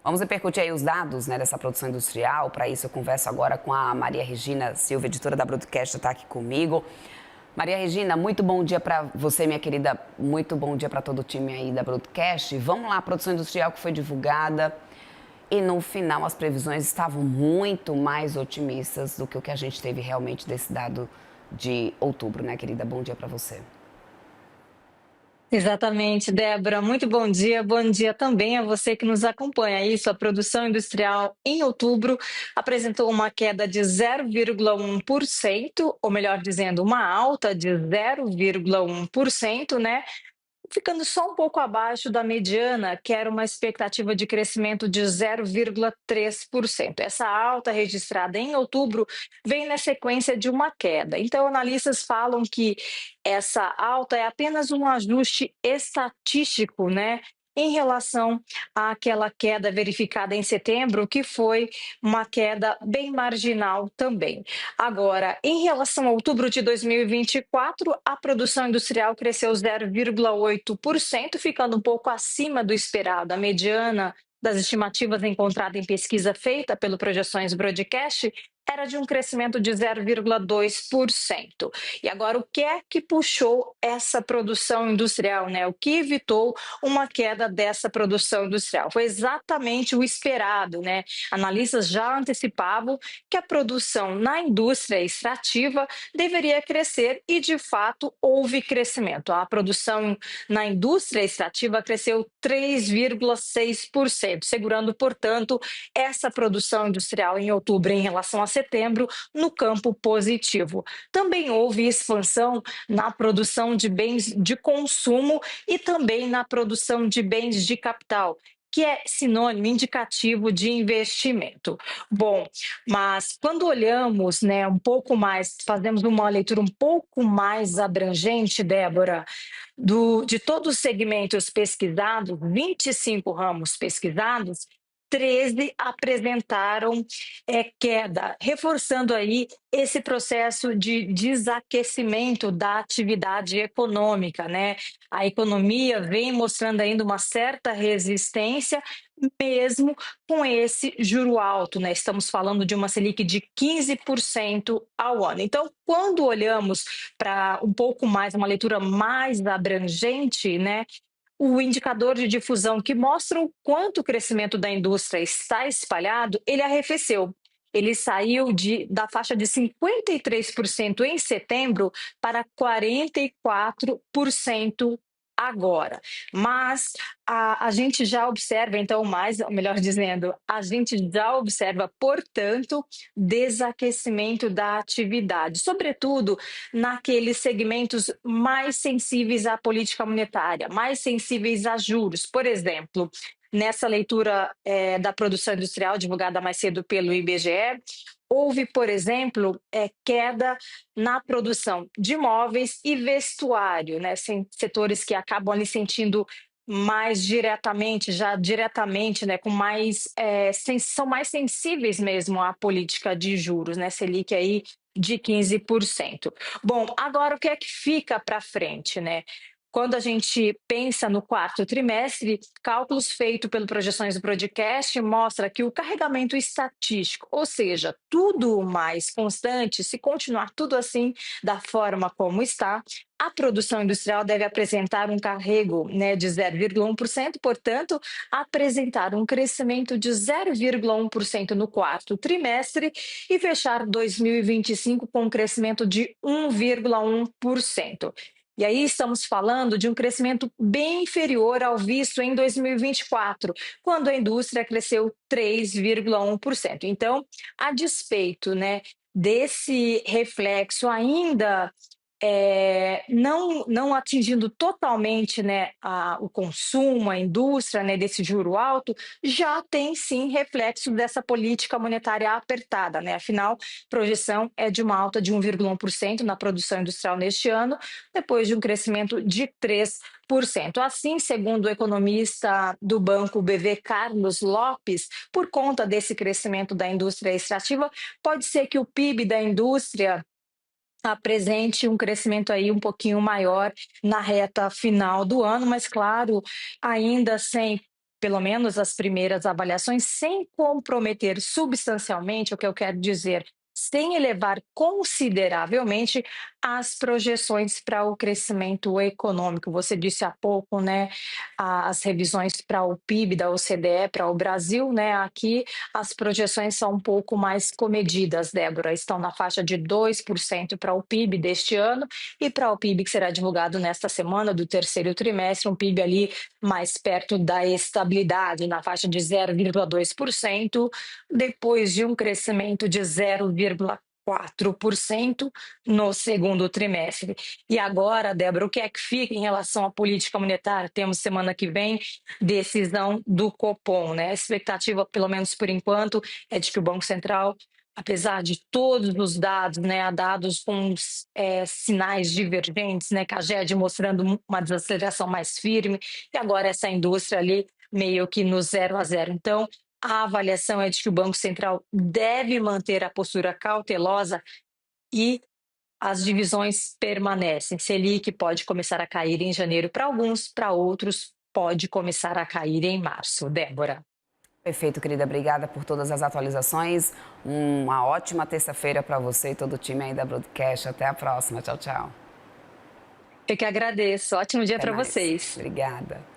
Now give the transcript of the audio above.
Vamos repercutir aí os dados, né, dessa produção industrial. Para isso, eu converso agora com a Maria Regina Silva, editora da Broadcast, está aqui comigo. Maria Regina, muito bom dia para você, minha querida. Muito bom dia para todo o time aí da Broadcast. Vamos lá, a produção industrial que foi divulgada. E no final, as previsões estavam muito mais otimistas do que o que a gente teve realmente desse dado de outubro, né, querida? Bom dia para você. Exatamente, Débora. Muito bom dia. Bom dia também a você que nos acompanha. Isso, a produção industrial em outubro apresentou uma queda de 0,1%, ou melhor dizendo, uma alta de 0,1%, né? Ficando só um pouco abaixo da mediana, que era uma expectativa de crescimento de 0,3%. Essa alta registrada em outubro vem na sequência de uma queda. Então, analistas falam que essa alta é apenas um ajuste estatístico, né? Em relação àquela queda verificada em setembro, que foi uma queda bem marginal também. Agora, em relação a outubro de 2024, a produção industrial cresceu 0,8%, ficando um pouco acima do esperado. A mediana das estimativas encontrada em pesquisa feita pelo Projeções Broadcast era de um crescimento de 0,2%. E agora, o que é que puxou essa produção industrial, né? O que evitou uma queda dessa produção industrial? Foi exatamente o esperado, né? Analistas já antecipavam que a produção na indústria extrativa deveria crescer e, de fato, houve crescimento. A produção na indústria extrativa cresceu 3,6%, segurando, portanto, essa produção industrial em outubro em relação a setembro no campo positivo. Também houve expansão na produção de bens de consumo e também na produção de bens de capital, que é sinônimo indicativo de investimento. Bom, mas quando olhamos, né, um pouco mais, fazemos uma leitura um pouco mais abrangente, Débora, de todos os segmentos pesquisados, 25 ramos pesquisados, 13 apresentaram queda, reforçando aí esse processo de desaquecimento da atividade econômica, né? A economia vem mostrando ainda uma certa resistência, mesmo com esse juro alto, né? Estamos falando de uma Selic de 15% ao ano. Então, quando olhamos para um pouco mais, uma leitura mais abrangente, né? O indicador de difusão que mostra o quanto o crescimento da indústria está espalhado, ele arrefeceu. Ele saiu da faixa de 53% em setembro para 44% agora. Mas a gente já observa, então, mais, melhor dizendo, a gente já observa, portanto, desaquecimento da atividade, sobretudo naqueles segmentos mais sensíveis à política monetária, mais sensíveis a juros. Por exemplo, nessa leitura da produção industrial divulgada mais cedo pelo IBGE, houve, por exemplo, queda na produção de móveis e vestuário, né? Setores que acabam ali sentindo mais diretamente, já diretamente, né, com mais, são mais sensíveis mesmo à política de juros, né, Selic aí de 15%. Bom, agora o que é que fica para frente, né? Quando a gente pensa no quarto trimestre, cálculos feitos pelo Projeções Broadcast mostra que o carregamento estatístico, ou seja, tudo mais constante, se continuar tudo assim da forma como está, a produção industrial deve apresentar um carrego, né, de 0,1%, portanto, apresentar um crescimento de 0,1% no quarto trimestre e fechar 2025 com um crescimento de 1,1%. E aí estamos falando de um crescimento bem inferior ao visto em 2024, quando a indústria cresceu 3,1%. Então, a despeito, né, desse reflexo ainda não atingindo totalmente, né, o consumo, a indústria, né, desse juro alto, já tem sim reflexo dessa política monetária apertada, né? Afinal, projeção é de uma alta de 1,1% na produção industrial neste ano, depois de um crescimento de 3%. Assim, segundo o economista do Banco BV, Carlos Lopes, por conta desse crescimento da indústria extrativa, pode ser que o PIB da indústria apresente um crescimento aí um pouquinho maior na reta final do ano, mas claro, ainda sem pelo menos as primeiras avaliações, sem comprometer substancialmente, o que eu quero dizer, sem elevar consideravelmente as projeções para o crescimento econômico. Você disse há pouco, né, as revisões para o PIB da OCDE para o Brasil, né, aqui as projeções são um pouco mais comedidas, Débora, estão na faixa de 2% para o PIB deste ano e para o PIB que será divulgado nesta semana do terceiro trimestre, um PIB ali mais perto da estabilidade, na faixa de 0,2%, depois de um crescimento de 0,4% no segundo trimestre. E agora, Débora, o que é que fica em relação à política monetária? Temos semana que vem decisão do Copom, né? A expectativa, pelo menos por enquanto, é de que o Banco Central, apesar de todos os dados, né, dados com sinais divergentes, né, CAGED mostrando uma desaceleração mais firme, e agora essa indústria ali meio que no 0 a 0. Então, a avaliação é de que o Banco Central deve manter a postura cautelosa e as divisões permanecem. Selic pode começar a cair em janeiro para alguns, para outros pode começar a cair em março. Débora. Perfeito, querida. Obrigada por todas as atualizações. Uma ótima terça-feira para você e todo o time aí da Broadcast. Até a próxima. Tchau, tchau. Eu que agradeço. Ótimo dia Até para mais. vocês. Obrigada.